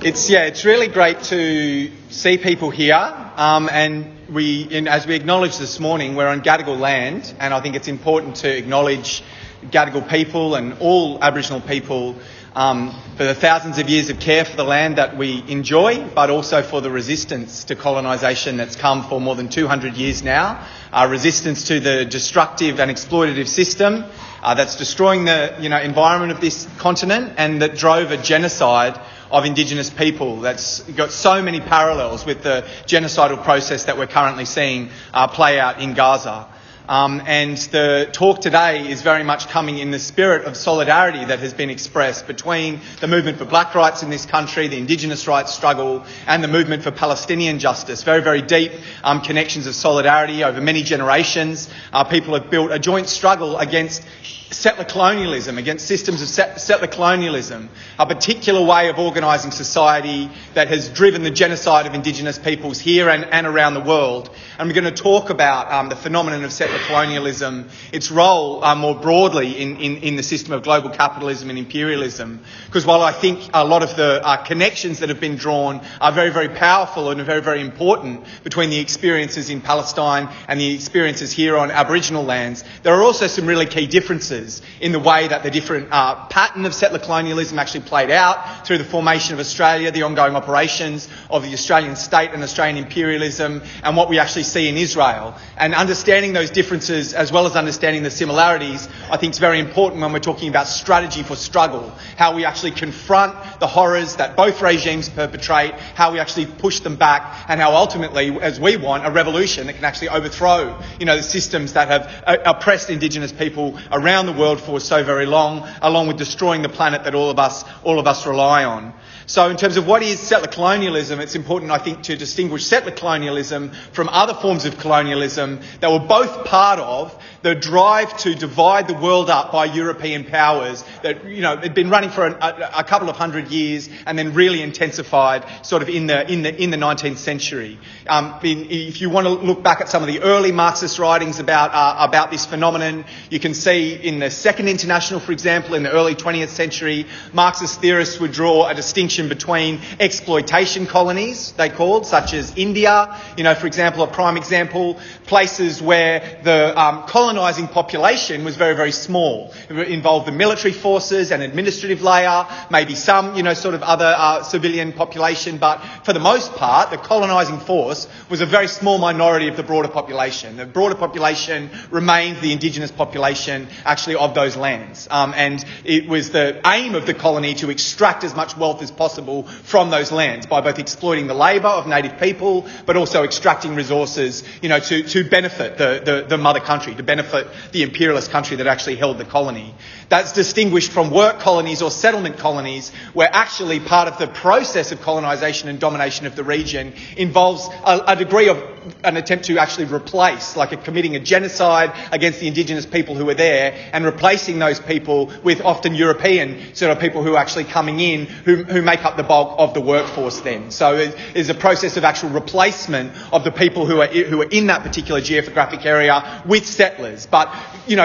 It's really great to see people here, and as we acknowledged this morning, we're on Gadigal land, and I think it's important to acknowledge Gadigal people and all Aboriginal people for the thousands of years of care for the land that we enjoy, but also for the resistance to colonisation that's come for more than 200 years now, resistance to the destructive and exploitative system that's destroying the environment of this continent, and that drove a genocide of Indigenous people that's got so many parallels with the genocidal process that we're currently seeing play out in Gaza. And the talk today is very much coming in the spirit of solidarity that has been expressed between the movement for black rights in this country, the Indigenous rights struggle, and the movement for Palestinian justice. Very, very deep connections of solidarity over many generations. People have built a joint struggle against settler colonialism, against systems of settler colonialism, a particular way of organising society that has driven the genocide of Indigenous peoples here and around the world. And we're going to talk about the phenomenon of settler colonialism, its role more broadly in the system of global capitalism and imperialism. Because while I think a lot of the connections that have been drawn are very, very powerful and very, very important between the experiences in Palestine and the experiences here on Aboriginal lands, there are also some really key differences in the way that the different pattern of settler colonialism actually played out through the formation of Australia, the ongoing operations of the Australian state and Australian imperialism, and what we actually see in Israel. And understanding those differences as well as understanding the similarities, I think is very important when we're talking about strategy for struggle, how we actually confront the horrors that both regimes perpetrate, how we actually push them back, and how ultimately, as we want, a revolution that can actually overthrow, the systems that have oppressed Indigenous people around the world for so very long, along with destroying the planet that all of us rely on. So in terms of what is settler colonialism, it's important, I think, to distinguish settler colonialism from other forms of colonialism that were both part of the drive to divide the world up by European powers that, had been running for a couple of hundred years and then really intensified sort of in the 19th century. If you want to look back at some of the early Marxist writings about this phenomenon, you can see in the Second International, for example, in the early 20th century, Marxist theorists would draw a distinction between exploitation colonies, they called, such as India, for example, a prime example, places where the colonising population was very, very small. It involved the military forces, an administrative layer, maybe some, sort of other civilian population, but for the most part, the colonising force was a very small minority of the broader population. The broader population remained the Indigenous population, actually, of those lands. And it was the aim of the colony to extract as much wealth as possible from those lands by both exploiting the labour of native people, but also extracting resources, to benefit the mother country, to benefit the imperialist country that actually held the colony. That's distinguished from work colonies or settlement colonies, where actually part of the process of colonisation and domination of the region involves a degree of an attempt to actually replace, like committing a genocide against the Indigenous people who were there and replacing those people with often European sort of people who are actually coming in who make up the bulk of the workforce then. So there's a process of actual replacement of the people who are in that particular geographic area with settlers. But,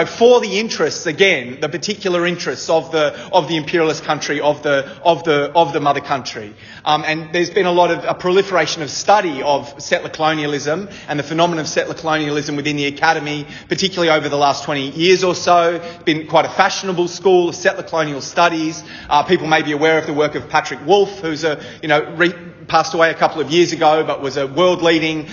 for the interests, again, the particular interests of the imperialist country, of the mother country. And there's been a proliferation of study of settler colonialism and the phenomenon of settler colonialism within the academy, particularly over the last 20 years or so. It's been quite a fashionable school of settler colonial studies. People may be aware of the work of Patrick Wolfe, who's passed away a couple of years ago, but was a world-leading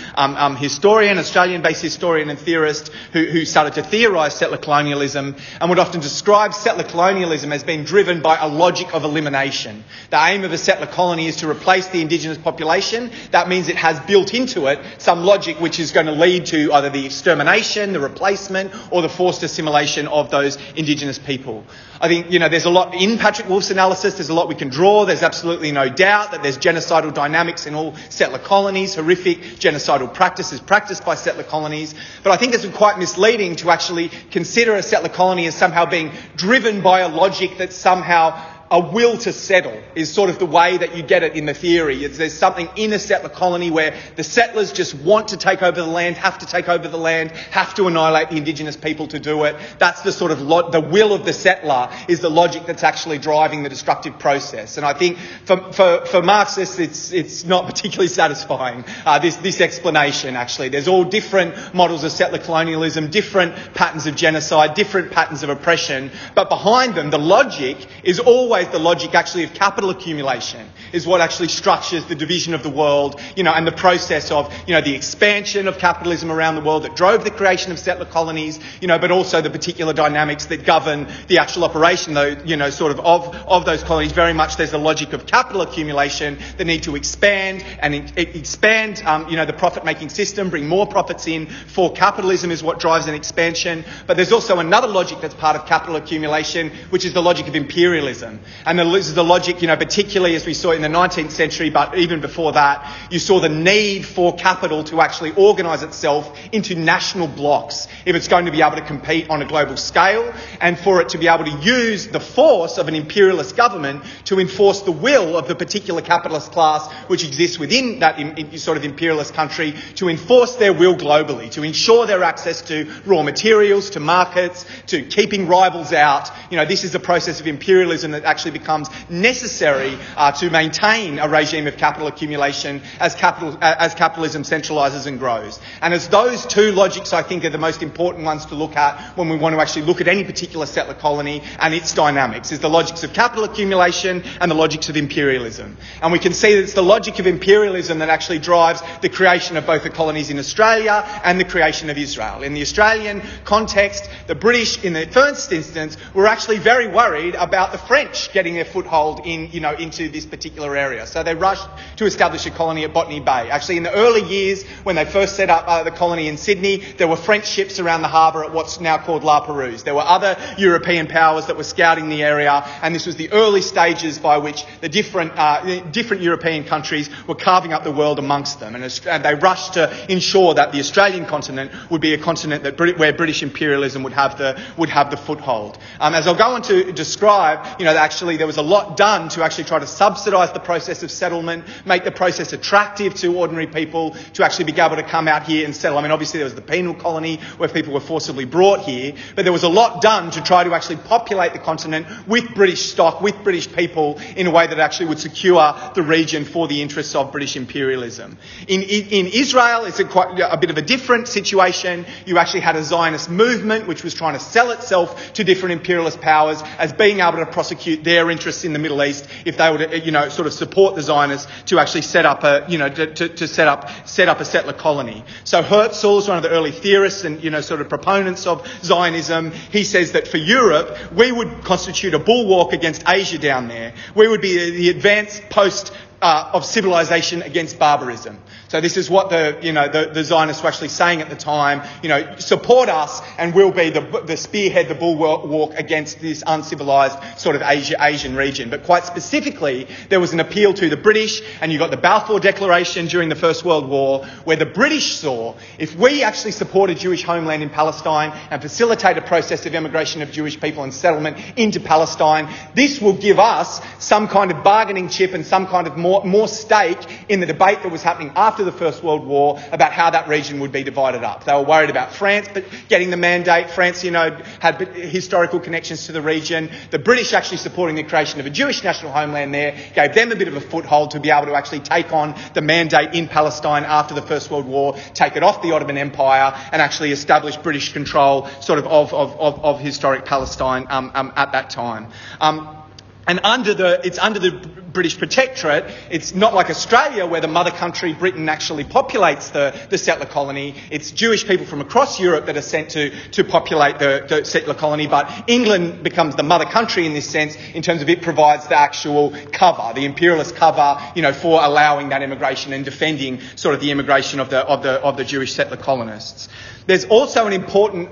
historian, Australian-based historian and theorist who started to theorise settler colonialism and would often describe settler colonialism as being driven by a logic of elimination. The aim of a settler colony is to replace the Indigenous population. That means it has built into it some logic which is going to lead to either the extermination, the replacement, or the forced assimilation of those Indigenous people. I think, there's a lot in Patrick Wolfe's analysis. There's a lot we can draw. There's absolutely no doubt that there's genocidal dynamics in all settler colonies, horrific genocidal practices practiced by settler colonies. But I think it's quite misleading to actually consider a settler colony as somehow being driven by a logic that somehow a will to settle is sort of the way that you get it in the theory. There's something in a settler colony where the settlers just want to take over the land, have to take over the land, have to annihilate the Indigenous people to do it. That's the sort of the will of the settler is the logic that's actually driving the destructive process. And I think for Marxists, it's not particularly satisfying, this explanation, actually. There's all different models of settler colonialism, different patterns of genocide, different patterns of oppression, but behind them, the logic is always the logic actually of capital accumulation, is what actually structures the division of the world, and the process of, the expansion of capitalism around the world that drove the creation of settler colonies, but also the particular dynamics that govern the actual operation, though, of those colonies. Very much there's a logic of capital accumulation, the need to expand the profit-making system, bring more profits in for capitalism is what drives an expansion. But there's also another logic that's part of capital accumulation, which is the logic of imperialism. And this is the logic, particularly as we saw in the 19th century, but even before that, you saw the need for capital to actually organise itself into national blocks if it's going to be able to compete on a global scale, and for it to be able to use the force of an imperialist government to enforce the will of the particular capitalist class which exists within that sort of imperialist country, to enforce their will globally, to ensure their access to raw materials, to markets, to keeping rivals out. This is a process of imperialism that actually becomes necessary to maintain a regime of capital accumulation as capitalism centralises and grows. And as those two logics, I think, are the most important ones to look at when we want to actually look at any particular settler colony and its dynamics, is the logics of capital accumulation and the logics of imperialism. And we can see that it's the logic of imperialism that actually drives the creation of both the colonies in Australia and the creation of Israel. In the Australian context, the British, in the first instance, were actually very worried about the French getting their foothold into this particular area. So they rushed to establish a colony at Botany Bay. Actually, in the early years, when they first set up the colony in Sydney, there were French ships around the harbour at what's now called La Perouse. There were other European powers that were scouting the area, and this was the early stages by which the different European countries were carving up the world amongst them. And they rushed to ensure that the Australian continent would be a continent where British imperialism would have the foothold. As I'll go on to describe, that actually there was a lot done to actually try to subsidise the process of settlement, make the process attractive to ordinary people to actually be able to come out here and settle. I mean, obviously there was the penal colony where people were forcibly brought here, but there was a lot done to try to actually populate the continent with British stock, with British people, in a way that actually would secure the region for the interests of British imperialism. In Israel, it's quite a bit of a different situation. You actually had a Zionist movement which was trying to sell itself to different imperialist powers as being able to prosecute their interests in the Middle East if they were to, sort of support the Zionists to actually set up a settler colony. So Herzl is one of the early theorists and, sort of proponents of Zionism. He says that for Europe, we would constitute a bulwark against Asia down there. We would be the advanced post of civilization against barbarism. So this is what the Zionists were actually saying at the time. Support us and we'll be the spearhead, the bulwark against this uncivilized sort of Asian region. But quite specifically, there was an appeal to the British, and you got the Balfour Declaration during the First World War, where the British saw if we actually support a Jewish homeland in Palestine and facilitate a process of immigration of Jewish people and settlement into Palestine, this will give us some kind of bargaining chip and some kind of more stake in the debate that was happening after the First World War about how that region would be divided up. They were worried about France but getting the mandate. France, had historical connections to the region. The British actually supporting the creation of a Jewish national homeland there gave them a bit of a foothold to be able to actually take on the mandate in Palestine after the First World War, take it off the Ottoman Empire and actually establish British control of historic Palestine at that time. And it's under the British protectorate. It's not like Australia, where the mother country, Britain, actually populates the settler colony. It's Jewish people from across Europe that are sent to populate the settler colony. But England becomes the mother country in this sense, in terms of it provides the actual cover, the imperialist cover, for allowing that immigration and defending sort of the immigration of the Jewish settler colonists. There's also an important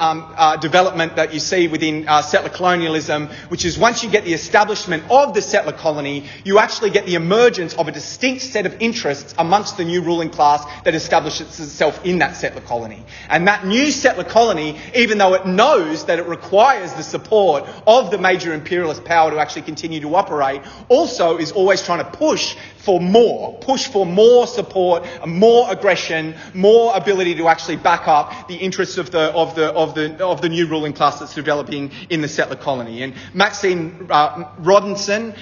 development that you see within settler colonialism, which is once you get the establishment of the settler colony, you actually actually get the emergence of a distinct set of interests amongst the new ruling class that establishes itself in that settler colony. And that new settler colony, even though it knows that it requires the support of the major imperialist power to actually continue to operate, also is always trying to push for more support, more aggression, more ability to actually back up the interests of the new ruling class that's developing in the settler colony. And Maxine Rodinson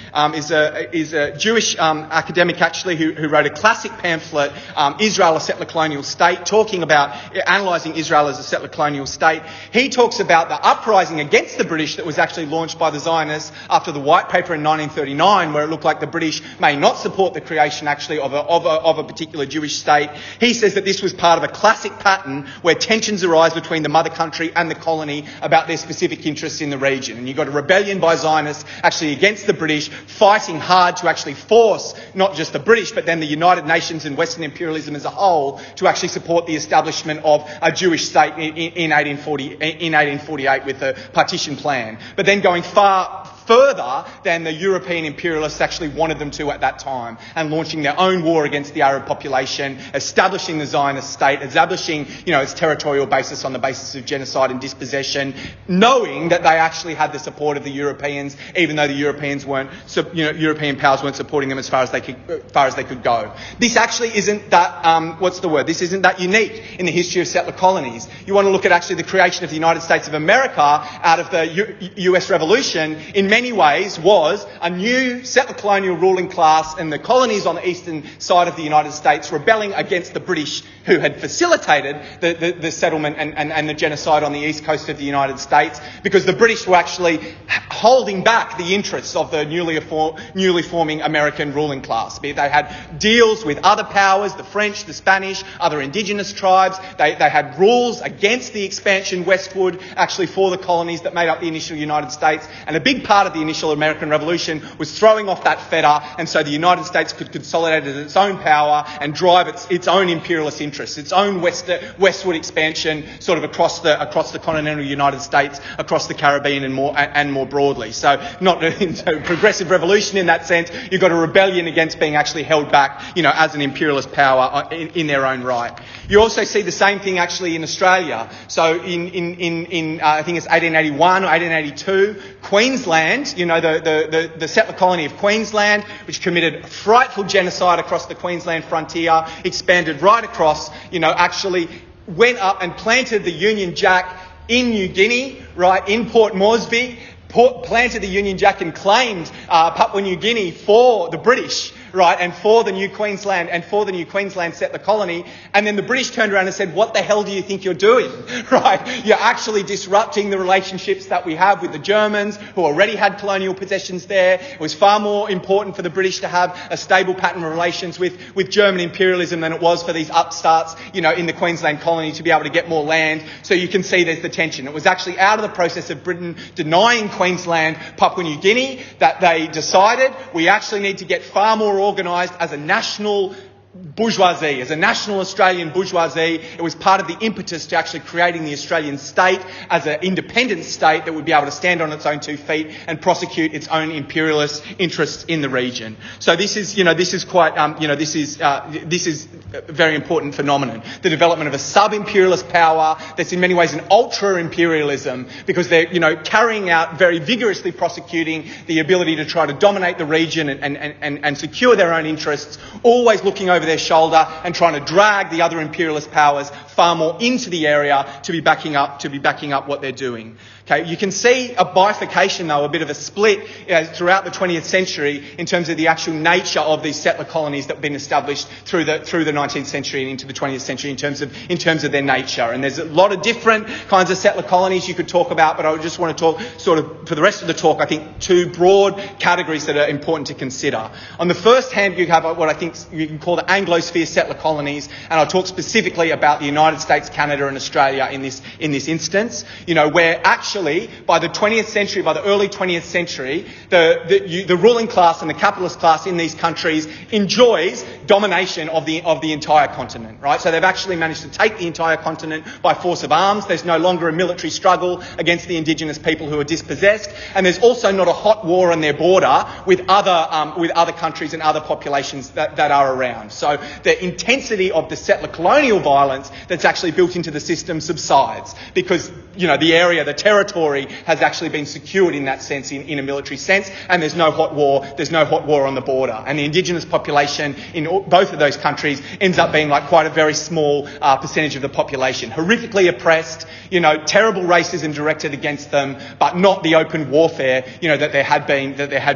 is a Jewish academic actually who wrote a classic pamphlet, Israel, a Settler Colonial State, analysing Israel as a settler colonial state. He talks about the uprising against the British that was actually launched by the Zionists after the White Paper in 1939, where it looked like the British may not support the creation actually of a particular Jewish state. He says that this was part of a classic pattern where tensions arise between the mother country and the colony about their specific interests in the region. And you've got a rebellion by Zionists actually against the British, fighting hard to actually force not just the British but then the United Nations and Western imperialism as a whole to actually support the establishment of a Jewish state in 1848 with the partition plan. But then going far further than the European imperialists actually wanted them to at that time, and launching their own war against the Arab population, establishing the Zionist state, establishing, its territorial basis on the basis of genocide and dispossession, knowing that they actually had the support of the Europeans, even though the Europeans weren't, European powers weren't supporting them as far as they could go. This actually isn't that, this isn't that unique in the history of settler colonies. You want to look at actually the creation of the United States of America out of the US Revolution, in many ways was a new settler colonial ruling class in the colonies on the eastern side of the United States rebelling against the British, who had facilitated the settlement and the genocide on the east coast of the United States, because the British were actually holding back the interests of the newly forming American ruling class. They had deals with other powers, the French, the Spanish, other indigenous tribes. They had rules against the expansion westward actually for the colonies that made up the initial United States, and a big part of the initial American Revolution was throwing off that fetter, and so the United States could consolidate its own power and drive its own imperialist interests, its own westward expansion sort of across the continental United States, across the Caribbean and more broadly. So not a progressive revolution in that sense. You've got a rebellion against being actually held back, as an imperialist power in their own right. You also see the same thing actually in Australia. So in I think it's 1881 or 1882, Queensland, the settler colony of Queensland, which committed frightful genocide across the Queensland frontier, expanded right across, actually went up and planted the Union Jack in New Guinea, right, in Port Moresby, planted the Union Jack and claimed Papua New Guinea for the British, right, and for the New Queensland settler colony. And then the British turned around and said, "What the hell do you think you're doing?" Right? You're actually disrupting the relationships that we have with the Germans, who already had colonial possessions there. It was far more important for the British to have a stable pattern of relations with German imperialism than it was for these upstarts, in the Queensland colony to be able to get more land. So you can see there's the tension. It was actually out of the process of Britain denying Queensland Papua New Guinea that they decided we actually need to get far more organised as a national bourgeoisie, as a national Australian bourgeoisie. It was part of the impetus to actually creating the Australian state as an independent state that would be able to stand on its own 2 feet and prosecute its own imperialist interests in the region. So this is a very important phenomenon. The development of a sub-imperialist power that's in many ways an ultra-imperialism, because they're, carrying out, very vigorously prosecuting the ability to try to dominate the region and secure their own interests, always looking over their shoulder and trying to drag the other imperialist powers far more into the area to be backing up what they're doing. Okay, you can see a bifurcation, though, a bit of a split throughout the 20th century in terms of the actual nature of these settler colonies that have been established through the 19th century and into the 20th century in terms of their nature. And there's a lot of different kinds of settler colonies you could talk about, but I just want to talk sort of, for the rest of the talk, I think 2 broad categories that are important to consider. On the first hand, you have what I think you can call the Anglosphere settler colonies, and I'll talk specifically about the United United States, Canada and Australia in this instance, where actually by the 20th century, by the early 20th century, the ruling class and the capitalist class in these countries enjoys domination of the entire continent, right? So they've actually managed to take the entire continent by force of arms. There's no longer a military struggle against the Indigenous people who are dispossessed, and there's also not a hot war on their border with other countries and other populations that are around. So the intensity of the settler colonial violence that's actually built into the system subsides because, the area, the territory has actually been secured in that sense, in a military sense, and there's no hot war. There's no hot war on the border. And the Indigenous population in both of those countries ends up being like quite a very small percentage of the population. Horrifically oppressed, terrible racism directed against them, but not the open warfare, that there had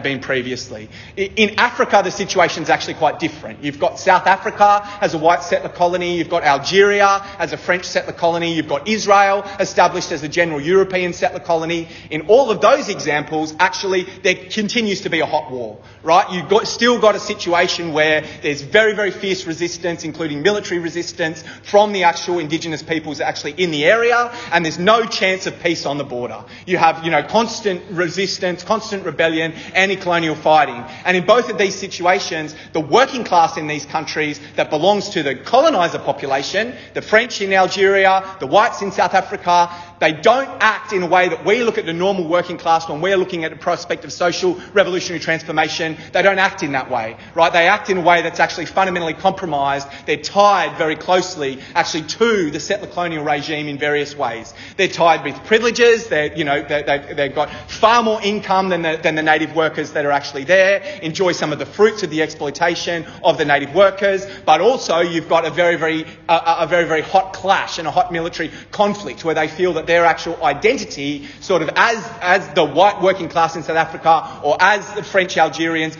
been previously. In Africa, the situation's actually quite different. You've got South Africa as a white settler colony. You've got Algeria as a French settler colony. You've got Israel established as a general European settler colony. In all of those examples, actually, there continues to be a hot war, right? You've still got a situation where there's very, very fierce resistance, including military resistance from the actual Indigenous peoples actually in the area, and there's no chance of peace on the border. You have, constant resistance, constant rebellion, anti-colonial fighting. And in both of these situations, the working class in these countries that belongs to the coloniser population, the French in Algeria, the whites in South Africa, they don't act in a way that we look at the normal working class when we're looking at the prospect of social revolutionary transformation. They don't act in that way, right? They act in a way that's actually fundamentally compromised. They're tied very closely actually to the settler colonial regime in various ways. They're tied with privileges. They've got far more income than the native workers that are actually there, enjoy some of the fruits of the exploitation of the native workers, but also you've got a very, very hot clash and a hot military conflict where they feel that their actual identity, sort of as the white working class in South Africa or as the French Algerians,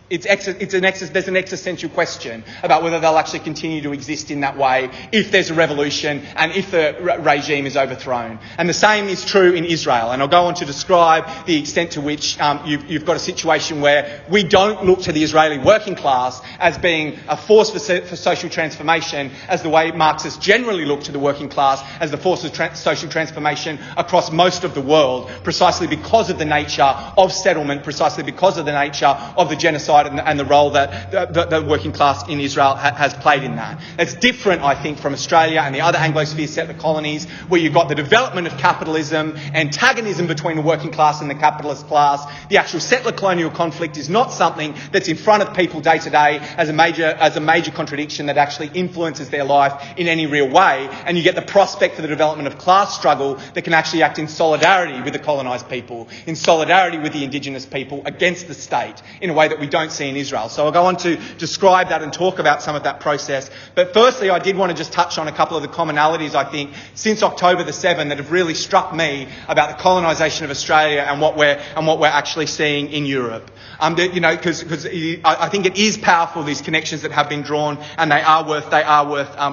there's an existential question about whether they'll actually continue to exist in that way if there's a revolution and if the regime is overthrown. And the same is true in Israel. And I'll go on to describe the extent to which you've got a situation where we don't look to the Israeli working class as being a force for social transformation as the way Marxists generally look to the working class as the force of social transformation across most of the world, precisely because of the nature of settlement, precisely because of the nature of the genocide and the role that the working class in Israel has played in that. It's different, I think, from Australia and the other Anglosphere settler colonies, where you've got the development of capitalism, antagonism between the working class and the capitalist class. The actual settler colonial conflict is not something that's in front of people day to day as a major contradiction that actually influences their life in any real way. And you get the prospect for the development of class struggle that can actually act in solidarity with the colonised people, in solidarity with the Indigenous people against the state in a way that we don't see in Israel. So I'll go on to describe that and talk about some of that process. But firstly, I did want to just touch on a couple of the commonalities, I think, since October the 7th that have really struck me about the colonisation of Australia and what we're actually seeing in Europe. Because I think it is powerful, these connections that have been drawn, and they are worth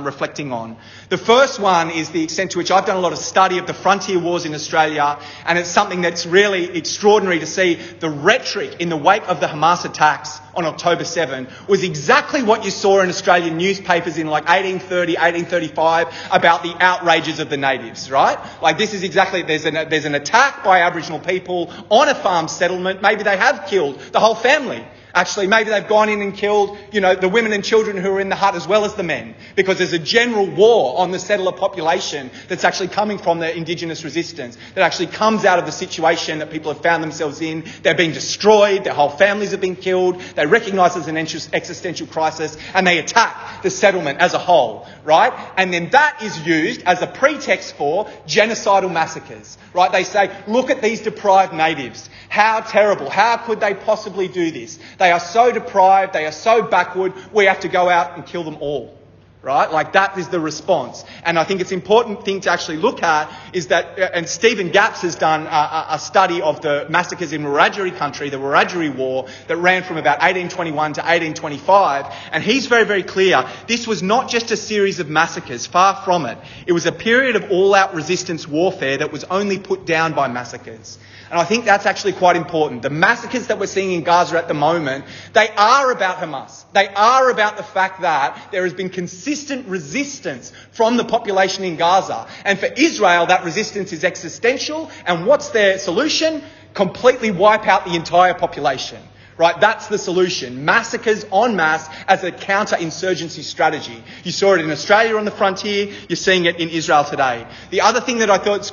reflecting on. The first one is the extent to which I've done a lot of study of the frontier wars in Australia, and it's something that's really extraordinary to see. The rhetoric in the wake of the Hamas attacks on October 7 was exactly what you saw in Australian newspapers in like 1830, 1835 about the outrages of the natives, right? Like this is exactly, there's an attack by Aboriginal people on a farm settlement. Maybe they have killed the whole family. Actually, maybe they've gone in and killed, the women and children who are in the hut as well as the men, because there's a general war on the settler population that's actually coming from the Indigenous resistance, that actually comes out of the situation that people have found themselves in. They're being destroyed, their whole families have been killed, they recognise as an existential crisis, and they attack the settlement as a whole, right? And then that is used as a pretext for genocidal massacres, right? They say, look at these deprived natives. How terrible. How could they possibly do this? They are so deprived. They are so backward. We have to go out and kill them all. Right? Like that is the response. And I think it's an important thing to actually look at is that, and Stephen Gapps has done a study of the massacres in Wiradjuri country, the Wiradjuri War, that ran from about 1821 to 1825. And he's very, very clear. This was not just a series of massacres, far from it. It was a period of all-out resistance warfare that was only put down by massacres. And I think that's actually quite important. The massacres that we're seeing in Gaza at the moment, they are about Hamas. They are about the fact that there has been consistent consistent resistance from the population in Gaza. And for Israel, that resistance is existential. And what's their solution? Completely wipe out the entire population. Right, that's the solution. Massacres en masse as a counter-insurgency strategy. You saw it in Australia on the frontier. You're seeing it in Israel today. The other thing that I thought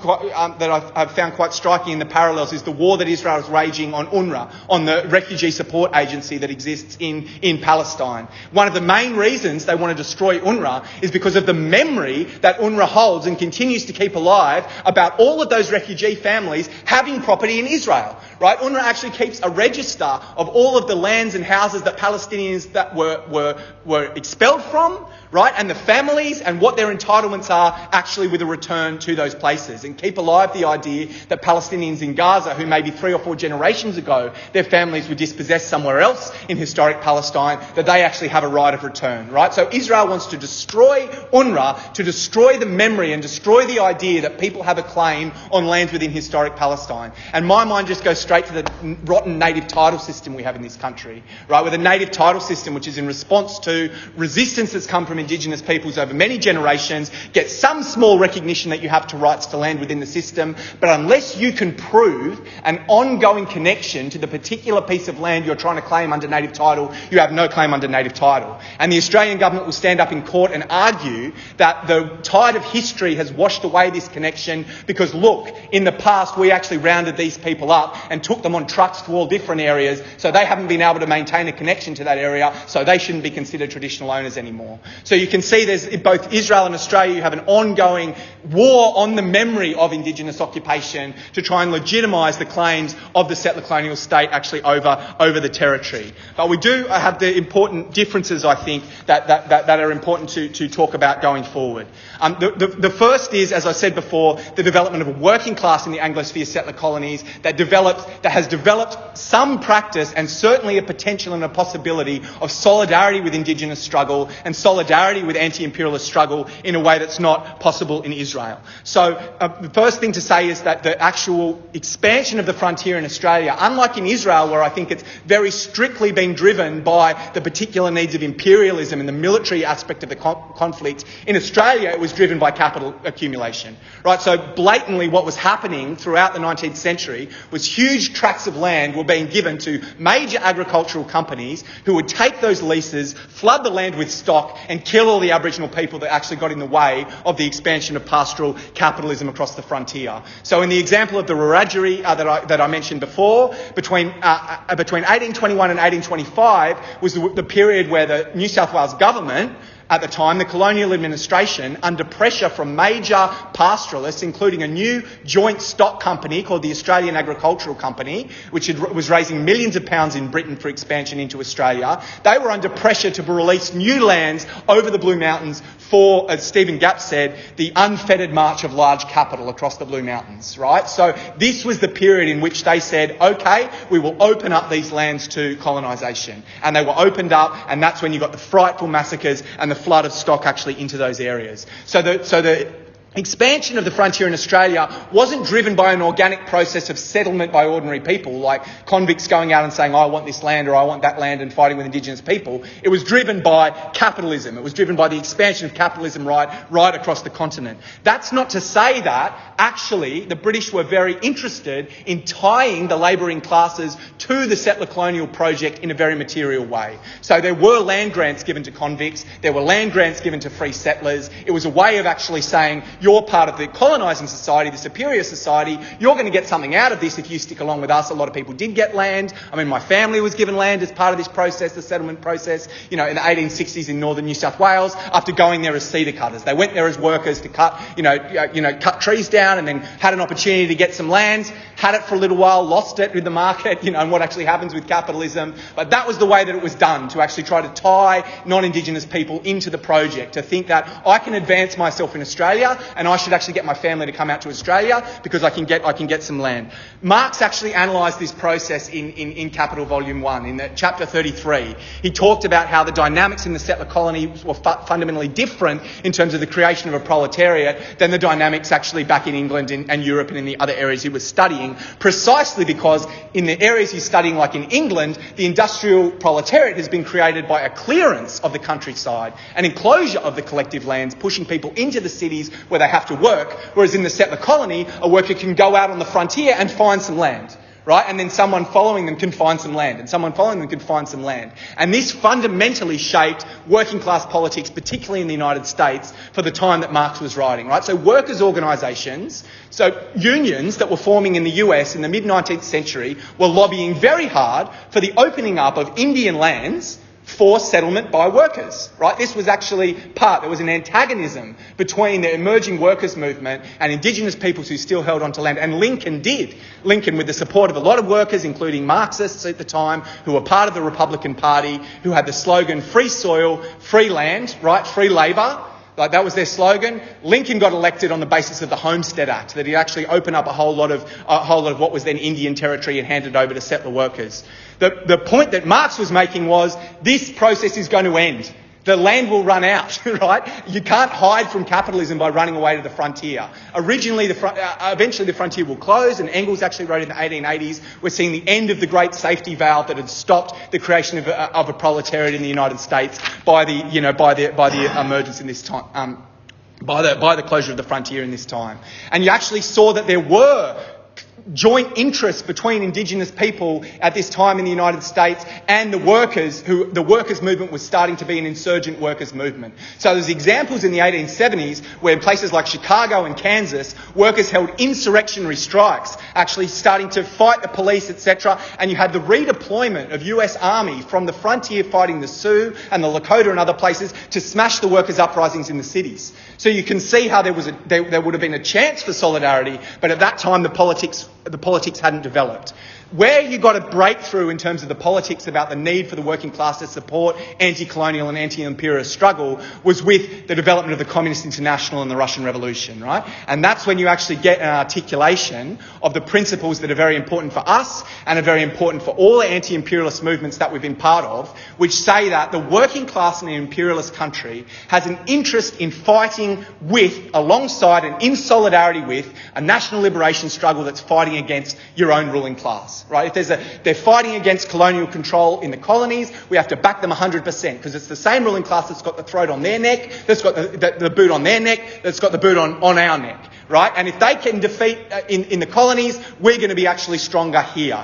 I've found quite striking in the parallels is the war that Israel is waging on UNRWA, on the refugee support agency that exists in Palestine. One of the main reasons they want to destroy UNRWA is because of the memory that UNRWA holds and continues to keep alive about all of those refugee families having property in Israel. Right, UNRWA actually keeps a register of all of the lands and houses that Palestinians that were expelled from, right, and the families and what their entitlements are actually with a return to those places, and keep alive the idea that Palestinians in Gaza, who maybe 3 or 4 generations ago their families were dispossessed somewhere else in historic Palestine, that they actually have a right of return, right? So Israel wants to destroy UNRWA, to destroy the memory and destroy the idea that people have a claim on lands within historic Palestine. And my mind just goes straight to the rotten native title system we have in this country, right? With a native title system which is in response to resistance that's come from Indigenous peoples over many generations, get some small recognition that you have to rights to land within the system, but unless you can prove an ongoing connection to the particular piece of land you're trying to claim under native title, you have no claim under native title. And the Australian government will stand up in court and argue that the tide of history has washed away this connection because, look, in the past we actually rounded these people up and took them on trucks to all different areas, so they haven't been able to maintain a connection to that area, so they shouldn't be considered traditional owners anymore. So you can see there's, in both Israel and Australia, you have an ongoing war on the memory of Indigenous occupation to try and legitimise the claims of the settler colonial state actually over the territory. But we do have the important differences, I think, that are important to talk about going forward. The first is, as I said before, the development of a working class in the Anglosphere settler colonies that has developed some practice and certainly a potential and a possibility of solidarity with Indigenous struggle and solidarity with anti-imperialist struggle in a way that's not possible in Israel. So the first thing to say is that the actual expansion of the frontier in Australia, unlike in Israel where I think it's very strictly been driven by the particular needs of imperialism and the military aspect of the conflict, in Australia it was driven by capital accumulation. Right? So blatantly what was happening throughout the 19th century was huge tracts of land were being given to major agricultural companies who would take those leases, flood the land with stock and kill all the Aboriginal people that actually got in the way of the expansion of pastoral capitalism across the frontier. So in the example of the Wiradjuri that I mentioned before, between 1821 and 1825 was the period where the New South Wales government, at the time, the colonial administration, under pressure from major pastoralists, including a new joint stock company called the Australian Agricultural Company, which was raising millions of pounds in Britain for expansion into Australia, they were under pressure to release new lands over the Blue Mountains for, as Stephen Gapp said, the unfettered march of large capital across the Blue Mountains, right? So this was the period in which they said, OK, we will open up these lands to colonisation. And they were opened up, and that's when you got the frightful massacres and the flood of stock actually into those areas. So the expansion of the frontier in Australia wasn't driven by an organic process of settlement by ordinary people, like convicts going out and saying, I want this land or I want that land and fighting with Indigenous people. It was driven by capitalism. It was driven by the expansion of capitalism right across the continent. That's not to say that actually the British were very interested in tying the labouring classes to the settler colonial project in a very material way. So there were land grants given to convicts, there were land grants given to free settlers. It was a way of actually saying, you're part of the colonising society, the superior society, you're going to get something out of this if you stick along with us. A lot of people did get land. I mean, my family was given land as part of this process, the settlement process, in the 1860s in northern New South Wales, after going there as cedar cutters. They went there as workers to cut trees down and then had an opportunity to get some land, had it for a little while, lost it with the market, and what actually happens with capitalism. But that was the way that it was done, to actually try to tie non-Indigenous people into the project, to think that I can advance myself in Australia and I should actually get my family to come out to Australia because I can get some land. Marx actually analysed this process in Capital Volume 1, in chapter 33. He talked about how the dynamics in the settler colonies were fundamentally different in terms of the creation of a proletariat than the dynamics actually back in England and Europe and in the other areas he was studying. studying, precisely because in the areas he's studying, like in England, the industrial proletariat has been created by a clearance of the countryside, an enclosure of the collective lands, pushing people into the cities where they have to work, whereas in the settler colony, a worker can go out on the frontier and find some land. Right? And then someone following them can find some land, and someone following them can find some land. And this fundamentally shaped working class politics, particularly in the United States, for the time that Marx was writing, right? So workers' organisations, so unions that were forming in the US in the mid-19th century were lobbying very hard for the opening up of Indian lands for settlement by workers, right? This was actually there was an antagonism between the emerging workers' movement and Indigenous peoples who still held onto land. And Lincoln, with the support of a lot of workers, including Marxists at the time, who were part of the Republican Party, who had the slogan, free soil, free land, right? Free labour. Like that was their slogan. Lincoln got elected on the basis of the Homestead Act, that he'd actually open up a whole lot of what was then Indian territory and handed over to settler workers. The point that Marx was making was this process is going to end. The land will run out, right? You can't hide from capitalism by running away to the frontier. Eventually the frontier will close, and Engels actually wrote in the 1880s, we're seeing the end of the great safety valve that had stopped the creation of a proletariat in the United States by the emergence in this time, by the closure of the frontier in this time. And you actually saw that there were joint interests between Indigenous people at this time in the United States and the workers, the workers' movement was starting to be an insurgent workers' movement. So there's examples in the 1870s where in places like Chicago and Kansas, workers held insurrectionary strikes, actually starting to fight the police, etc. And you had the redeployment of US Army from the frontier fighting the Sioux and the Lakota and other places to smash the workers' uprisings in the cities. So you can see how there would have been a chance for solidarity, but at that time the politics hadn't developed. Where you got a breakthrough in terms of the politics about the need for the working class to support anti-colonial and anti-imperialist struggle was with the development of the Communist International and the Russian Revolution, right? And that's when you actually get an articulation of the principles that are very important for us and are very important for all the anti-imperialist movements that we've been part of, which say that the working class in an imperialist country has an interest in fighting with, alongside and in solidarity with, a national liberation struggle that's fighting against your own ruling class. Right? If they're fighting against colonial control in the colonies, we have to back them 100% because it's the same ruling class that's got the throat on their neck, that's got the boot on their neck, that's got the boot on our neck. Right? And if they can defeat in the colonies, we're going to be actually stronger here.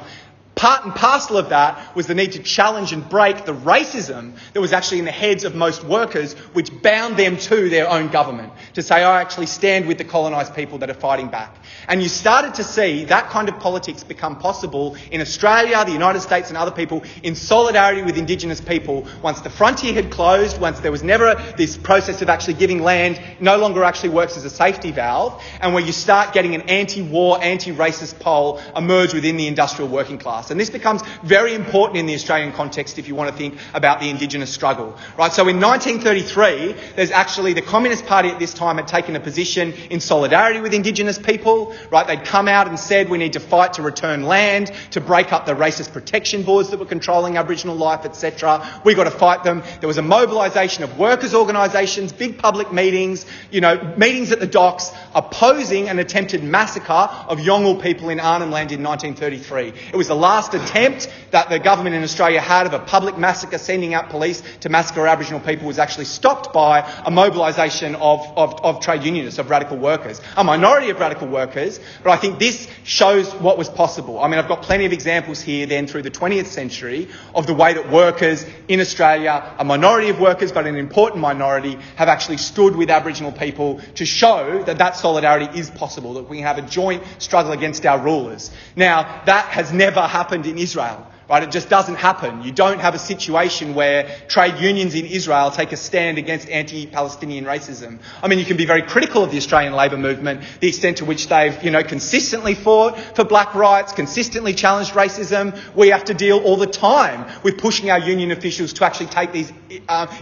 Part and parcel of that was the need to challenge and break the racism that was actually in the heads of most workers, which bound them to their own government, to say, I actually stand with the colonised people that are fighting back. And you started to see that kind of politics become possible in Australia, the United States and other people in solidarity with Indigenous people once the frontier had closed, once there was never this process of actually giving land, no longer actually works as a safety valve, and where you start getting an anti-war, anti-racist pole emerge within the industrial working class. And this becomes very important in the Australian context if you want to think about the Indigenous struggle. Right? So in 1933, there's actually the Communist Party at this time had taken a position in solidarity with Indigenous people. Right? They'd come out and said we need to fight to return land, to break up the racist protection boards that were controlling Aboriginal life, etc. We've got to fight them. There was a mobilisation of workers' organisations, big public meetings, meetings at the docks, opposing an attempted massacre of Yolngu people in Arnhem Land in 1933. It was the last attempt that the government in Australia had of a public massacre, sending out police to massacre Aboriginal people, was actually stopped by a mobilisation of trade unionists, of radical workers, a minority of radical workers, but I think this shows what was possible. I mean, I've got plenty of examples here then through the 20th century of the way that workers in Australia, a minority of workers but an important minority, have actually stood with Aboriginal people to show that that solidarity is possible, that we have a joint struggle against our rulers. Now, that has never happened in Israel. Right? It just doesn't happen. You don't have a situation where trade unions in Israel take a stand against anti-Palestinian racism. I mean, you can be very critical of the Australian labour movement, the extent to which they've, consistently fought for black rights, consistently challenged racism. We have to deal all the time with pushing our union officials to actually take these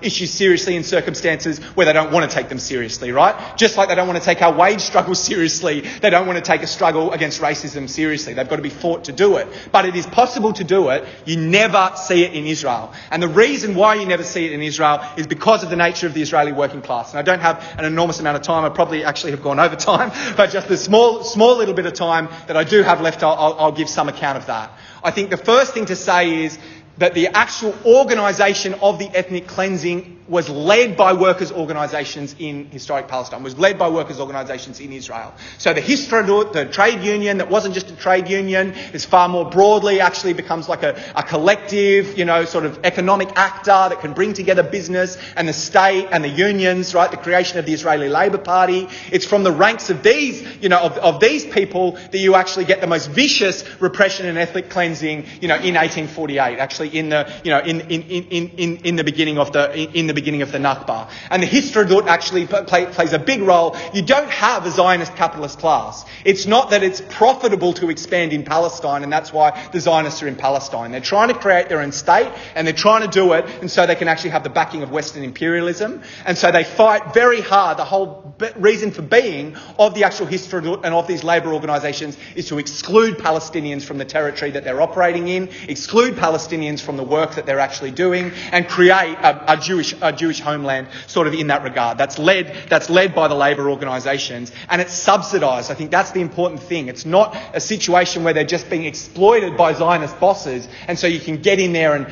issues seriously in circumstances where they don't want to take them seriously, right? Just like they don't want to take our wage struggle seriously, they don't want to take a struggle against racism seriously. They've got to be fought to do it. But it is possible to do it. You never see it in Israel. And the reason why you never see it in Israel is because of the nature of the Israeli working class. And I don't have an enormous amount of time. I probably actually have gone over time, but just the small little bit of time that I do have left, I'll give some account of that. I think the first thing to say is that the actual organisation of the ethnic cleansing was led by workers' organisations in historic Palestine, was led by workers' organisations in Israel. So the Histadrut, the trade union that wasn't just a trade union, is far more broadly actually becomes like a collective, sort of economic actor that can bring together business and the state and the unions, right? The creation of the Israeli Labour Party. It's from the ranks of these, of these people that you actually get the most vicious repression and ethnic cleansing, in 1848, actually in the beginning of the Nakba. And the Histadrut actually plays a big role. You don't have a Zionist capitalist class. It's not that it's profitable to expand in Palestine, and that's why the Zionists are in Palestine. They're trying to create their own state, and they're trying to do it, and so they can actually have the backing of Western imperialism. And so they fight very hard. The whole reason for being of the actual Histadrut and of these labour organisations is to exclude Palestinians from the territory that they're operating in, exclude Palestinians from the work that they're actually doing, and create a Jewish homeland sort of in that regard. That's led by the labour organisations, and it's subsidised. I think that's the important thing. It's not a situation where they're just being exploited by Zionist bosses, and so you can get in there and,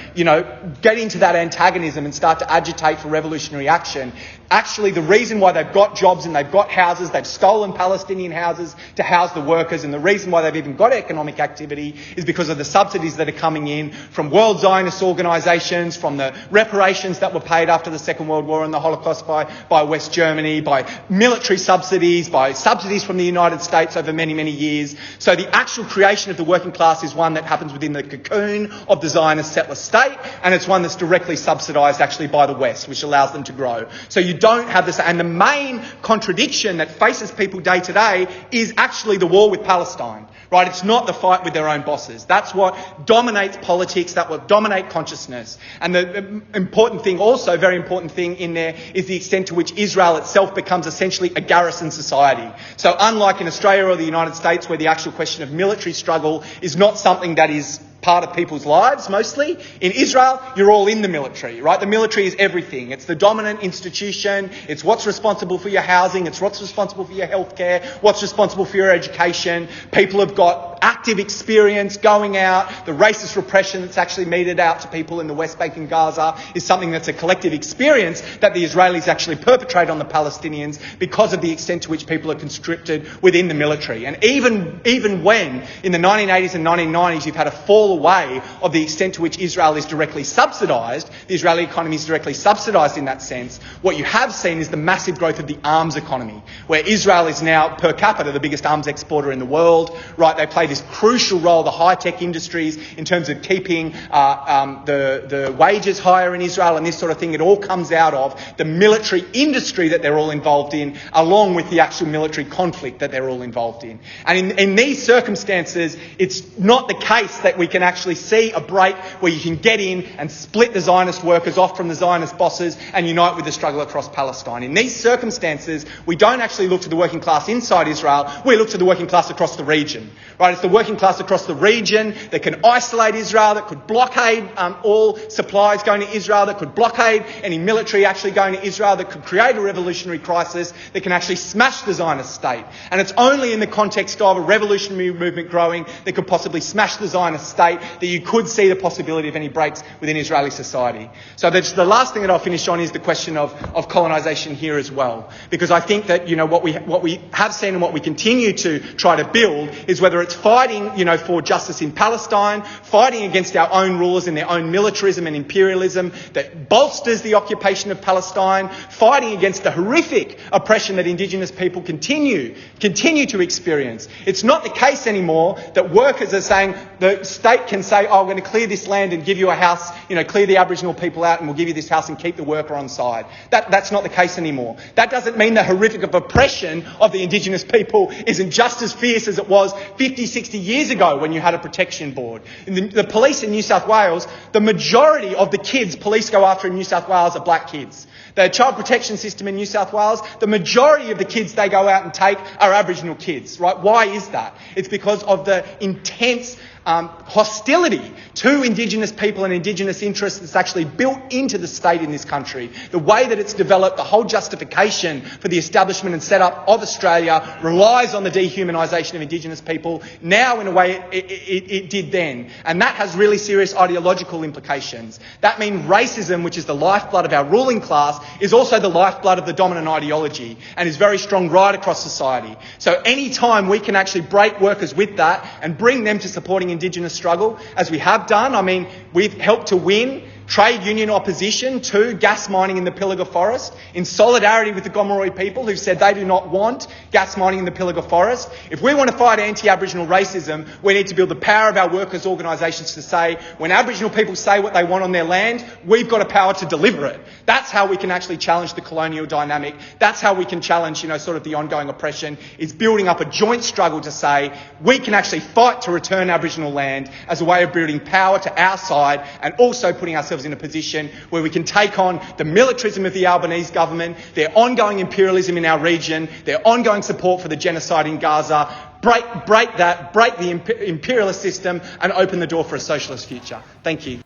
get into that antagonism and start to agitate for revolutionary action. Actually, the reason why they've got jobs and they've got houses, they've stolen Palestinian houses to house the workers, and the reason why they've even got economic activity is because of the subsidies that are coming in from World Zionist organisations, from the reparations that were paid after the Second World War and the Holocaust by West Germany, by military subsidies, by subsidies from the United States over many, many years. So the actual creation of the working class is one that happens within the cocoon of the Zionist settler state, and it's one that's directly subsidised actually by the West, which allows them to grow. So you don't have this, and the main contradiction that faces people day to day is actually the war with Palestine, right? It's not the fight with their own bosses. That's what dominates politics, that will dominate consciousness. And the important thing, also very important thing in there, is the extent to which Israel itself becomes essentially a garrison society. So unlike in Australia or the United States, where the actual question of military struggle is not something that is part of people's lives mostly, in Israel you're all in the military, right? The military is everything. It's the dominant institution. It's what's responsible for your housing. It's what's responsible for your healthcare, what's responsible for your education. People have got active experience going out. The racist repression that's actually meted out to people in the West Bank and Gaza is something that's a collective experience that the Israelis actually perpetrate on the Palestinians because of the extent to which people are conscripted within the military. And even when in the 1980s and 1990s you've had a fall away of the extent to which Israel is directly subsidised, the Israeli economy is directly subsidised in that sense, what you have seen is the massive growth of the arms economy, where Israel is now per capita the biggest arms exporter in the world, right? They play this crucial role, the high-tech industries, in terms of keeping the wages higher in Israel and this sort of thing. It all comes out of the military industry that they're all involved in, along with the actual military conflict that they're all involved in. And in these circumstances, it's not the case that we can actually see a break where you can get in and split the Zionist workers off from the Zionist bosses and unite with the struggle across Palestine. In these circumstances, we don't actually look to the working class inside Israel, we look to the working class across the region. Right? It's the working class across the region that can isolate Israel, that could blockade all supplies going to Israel, that could blockade any military actually going to Israel, that could create a revolutionary crisis, that can actually smash the Zionist state. And it's only in the context of a revolutionary movement growing that could possibly smash the Zionist state that you could see the possibility of any breaks within Israeli society. So that's the last thing that I'll finish on is the question of colonisation here as well. Because I think that, what we have seen and what we continue to try to build is whether it's fighting, for justice in Palestine, fighting against our own rulers and their own militarism and imperialism that bolsters the occupation of Palestine, fighting against the horrific oppression that Indigenous people continue to experience. It's not the case anymore that workers are saying the state can say, I'm going to clear this land and give you a house, clear the Aboriginal people out and we'll give you this house and keep the worker on side. That's not the case anymore. That doesn't mean the horrific of oppression of the Indigenous people isn't just as fierce as it was 50, 60 years ago when you had a protection board. In the police in New South Wales, the majority of the kids police go after in New South Wales are black kids. The child protection system in New South Wales, the majority of the kids they go out and take are Aboriginal kids, right? Why is that? It's because of the intense hostility to Indigenous people and Indigenous interests that's actually built into the state in this country. The way that it's developed, the whole justification for the establishment and setup of Australia relies on the dehumanisation of Indigenous people now in a way it did then. And that has really serious ideological implications. That means racism, which is the lifeblood of our ruling class, is also the lifeblood of the dominant ideology and is very strong right across society. So any time we can actually break workers with that and bring them to supporting Indigenous struggle, as we have done. I mean, we've helped to win trade union opposition to gas mining in the Pilliga Forest in solidarity with the Gomeroi people who said they do not want gas mining in the Pilliga Forest. If we want to fight anti-Aboriginal racism, we need to build the power of our workers' organisations to say, when Aboriginal people say what they want on their land, we've got a power to deliver it. That's how we can actually challenge the colonial dynamic. That's how we can challenge, sort of the ongoing oppression, is building up a joint struggle to say we can actually fight to return Aboriginal land as a way of building power to our side and also putting ourselves in a position where we can take on the militarism of the Albanese government, their ongoing imperialism in our region, their ongoing support for the genocide in Gaza, break the imperialist system and open the door for a socialist future. Thank you.